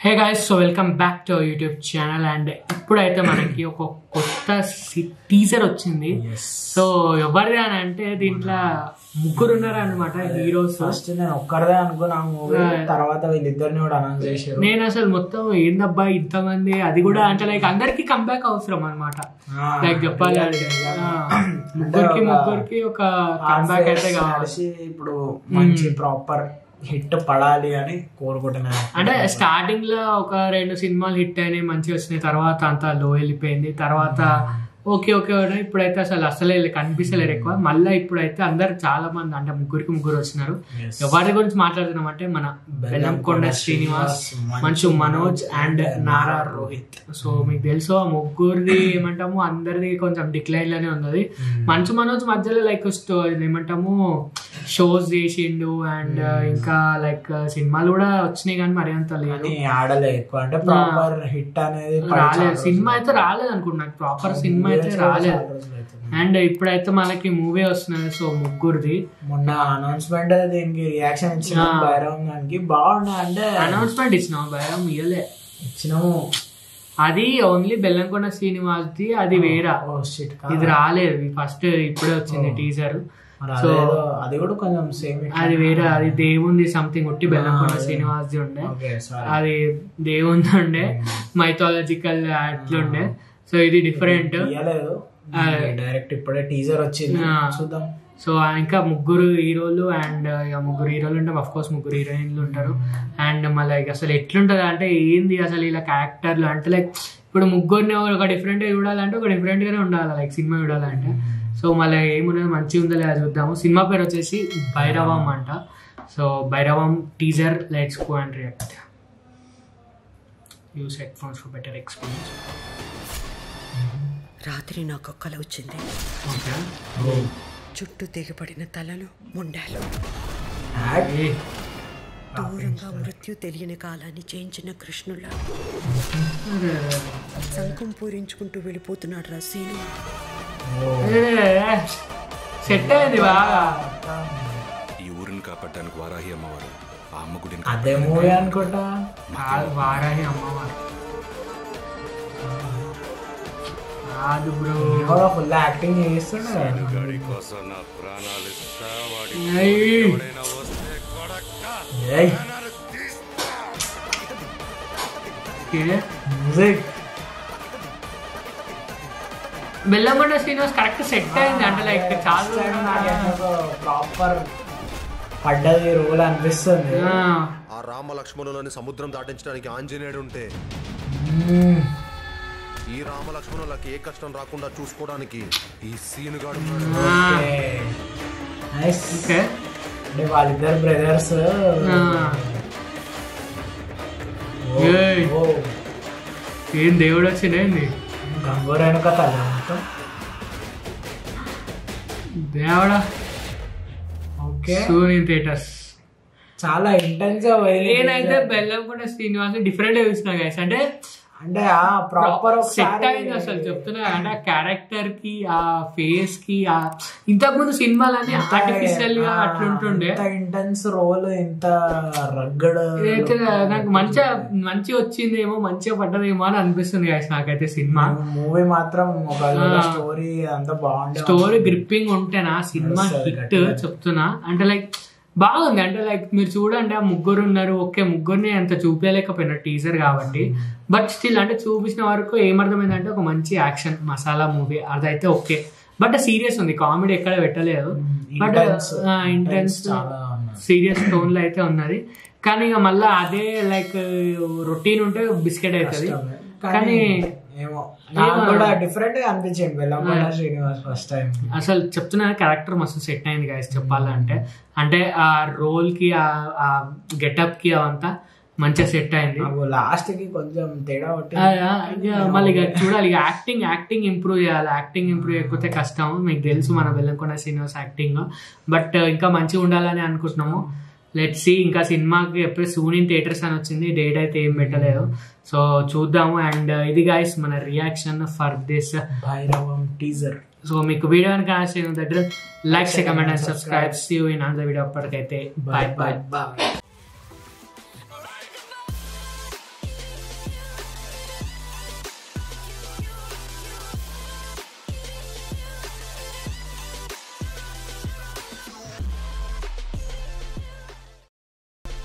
Hey guys, so welcome back to our YouTube channel. And ఇప్పుడైతే మనకి ఒక కొత్త టీజర్ వచ్చింది. సో ఎవరిది అని అంటే దీంట్లో ముగ్గురు ఉన్నారు అనమాట హీరోస్. ఫస్ట్ నేను ఒక్కరిదే అనుకున్నా మూవీ, తర్వాత వీళ్ళిద్దరిని కూడా అనౌన్స్ చేశారు. నేను అసలు మొత్తం ఏందబ్బా ఇంతమంది, అది కూడా అంటే లైక్ అందరికి కంబ్యాక్ అవసరం అనమాట. లైక్ చెప్పాలి అంటే ముగ్గురికి ఒక కంబ్యాక్ అయితే కావాలి. ఇప్పుడు మంచి ప్రాపర్ హిట్ పడాలి అని కోరుకుంటున్నాను. అంటే స్టార్టింగ్ లో ఒక 2 సినిమాలు హిట్ అయినాయి, మంచిగా వచ్చినాయి. తర్వాత అంతా లో వెళ్ళిపోయింది. తర్వాత ఓకే ఇప్పుడైతే అసలే కనిపిస్తలేరు ఎక్కువ. మళ్ళీ ఇప్పుడైతే అందరు చాలా మంది అంటే ముగ్గురు వచ్చినారు. ఎవరి గురించి మాట్లాడుతున్నాం అంటే మన బెల్లంకొండ శ్రీనివాస్, మంచు మనోజ్ అండ్ నారా రోహిత్. సో మీకు తెలుసు ఆ ముగ్గురిది ఏమంటాము అందరిది కొంచెం డిక్లైన్ లోనే ఉన్నది. మంచు మనోజ్ మధ్యలో లైక్ ఏమంటాము షోస్ చేసిండు అండ్ ఇంకా లైక్ సినిమాలు కూడా వచ్చినాయి కానీ మరి అంత లేదు, ఆడలే ఎక్కువ. అంటే ప్రాపర్ హిట్ అనేది రాలేదు. సినిమా అయితే రాలేదు అనుకుంటున్నా, ప్రాపర్ సినిమా అయితే రాలేదు. అండ్ ఇప్పుడైతే మనకి మూవీ వస్తున్నది. సో ముగ్గురిది మొన్న అనౌన్స్మెంట్ దీనికి రియాక్షన్ ఇచ్చిన భైరవం దానికి బాగుండే. అంటే అనౌన్స్మెంట్ ఇచ్చినాము, భైరవం ఇయ్యలే, ఇచ్చినాము. అది ఓన్లీ బెల్లంకొండ శ్రీనివాస్ది, అది వేరే. ఇది రాలేదు, ఫస్ట్ ఇప్పుడే వచ్చింది టీజర్. సో అది కూడా కొంచెం సేమ్, అది వేరే, అది దేవుంది సంథింగ్ ఒట్టి బెల్లంకొండ శ్రీనివాస్ది ఉండే. అది దేవుంది ఉండే, మైథాలజికల్ అట్లుండే. సో ఇది డిఫరెంట్, డైరెక్ట్ ఇప్పుడే టీజర్ వచ్చింది, చూద్దాం. సో ఇంకా ముగ్గురు హీరోలు అండ్ ముగ్గురు హీరోలు ఉంటారు, అఫ్ కోర్స్ ముగ్గురు హీరోయిన్లు ఉంటారు. అండ్ మళ్ళీ అసలు ఎట్లుంటది అంటే ఏంది అసలు ఇలా క్యారెక్టర్లు అంటే లైక్ ఇప్పుడు ముగ్గురిని ఒక డిఫరెంట్ గా చూడాలంటే ఒక డిఫరెంట్ గానే ఉండాలి లైక్ సినిమా చూడాలంటే. సో మళ్ళీ ఏమున్నది మంచిగా ఉందో లేదా చూద్దాము. సినిమా పేరు వచ్చేసి భైరవం అంట. So Bhairavam teaser, let's go and react. Use headphones for better experience. రాత్రి నాకు కల వచ్చింది. చుట్టూ తెగబడిన తలలు, ముండాలు, దూరంగా మృత్యు తెలియని కాలాన్ని చేయించిన కృష్ణుల శంఖం పూరించుకుంటూ వెళ్ళిపోతున్నాడు రా సీను. సెట్ అయింది బాగా. ఈ ఊరిని కాపాడడానికి వారాహి అమ్మవారు, ఆ అమ్మ గుడిని అదే మూవీ అనుకుంటా. వారాహి అమ్మవారు కాదు బ్రో, ఫుల్ యాక్టింగ్ చేస్తున్నాడు. బెల్లంకొండ శ్రీనివాస్ కరెక్ట్ సెట్ అయింది అంటే లైక్ చాలా ప్రాపర్ పడ్డది రోల్ అనిపిస్తుంది. ఆ రామ లక్ష్మణులని సముద్రం దాటించడానికి ఆంజనేయుడు ఉంటే ఈ రామ లక్ష్మణులకి ఏ కష్టం రాకుండా చూసుకోవడానికి ఈ సీనుగాడు. అంటే వాళ్ళిద్దరు బ్రదర్స్. ఏం దేవుడు వచ్చింది గంగోరైన కథ దేవుడా. ఓకే, సూర్య థియేటర్స్ చాలా ఇంటెన్స్ గా. నేనైతే బెల్లంకొండ శ్రీనివాస్ డిఫరెంట్ గా చూసిన గైస్. అంటే ప్రాపర్ సెట్ అయింది అసలు చెప్తున్నా. అంటే ఆ క్యారెక్టర్ కి, ఆ ఫేస్ కి, ఇంతకు ముందు సినిమాలన్నీ ఆర్టిఫిషియల్ గా అట్లుంటుండే. ఇంటెన్స్ రోల్, ఎంత రగ్గడ్. నాకు మంచిగా వచ్చిందేమో, మంచిగా పడ్డదేమో అని అనిపిస్తుంది గైస్ నాకైతే. సినిమా మూవీ మాత్రం స్టోరీ అంతా బాగుంది. స్టోరీ గ్రిప్పింగ్ ఉంటేనా సినిమా హిట్ చెప్తున్నా. అంటే లైక్ బాగుంది. అంటే లైక్ మీరు చూడండి, ఆ ముగ్గురు ఉన్నారు. ఓకే, ముగ్గురిని అంత చూపించలేకపోయినా టీజర్ కాబట్టి, బట్ స్టిల్ అంటే చూపించిన వరకు ఏమర్థమైందంటే ఒక మంచి యాక్షన్ మసాలా మూవీ అదైతే ఓకే. బట్ సీరియస్ ఉంది, కామెడీ ఎక్కడ పెట్టలేదు. బట్ ఇంటెన్స్ సీరియస్ టోన్ లో అయితే ఉన్నది. కానీ ఇక మళ్ళీ అదే లైక్ రొటీన్ ఉంటే బిస్కెట్ అవుతుంది. కానీ డిఫరెంట్ గా అనిపించింది బెల్లంకొండ శ్రీనివాస్ ఫస్ట్ టైం. అసలు చెప్తున్నా క్యారెక్టర్ మస్తు సెట్ అయింది గైస్ చెప్పాలంటే. అంటే ఆ రోల్ కి, ఆ గెటప్ కి అవంతా మంచిగా సెట్ అయింది. లాస్ట్ కి కొంచెం తేడా మళ్ళీ చూడాలి. ఇక యాక్టింగ్ ఇంప్రూవ్ చేయాలి. యాక్టింగ్ ఇంప్రూవ్ చేయకపోతే కష్టం. మీకు తెలుసు మన బెల్లంకొండ శ్రీనివాస్ యాక్టింగ్. బట్ ఇంకా మంచిగా ఉండాలని అనుకుంటున్నాము. Let's see. ఇంకా సినిమాకి ఎప్పుడు సూనియన్ థియేటర్స్ అని వచ్చింది, డేట్ అయితే ఏం పెట్టలేదు. సో చూద్దాము. అండ్ ఇది గైస్ మన reaction for this Bhairavam teaser. So మీకు వీడియో కనుక దగ్గర like, comment and subscribe. See you in another video. అప్పటికైతే బాయ్.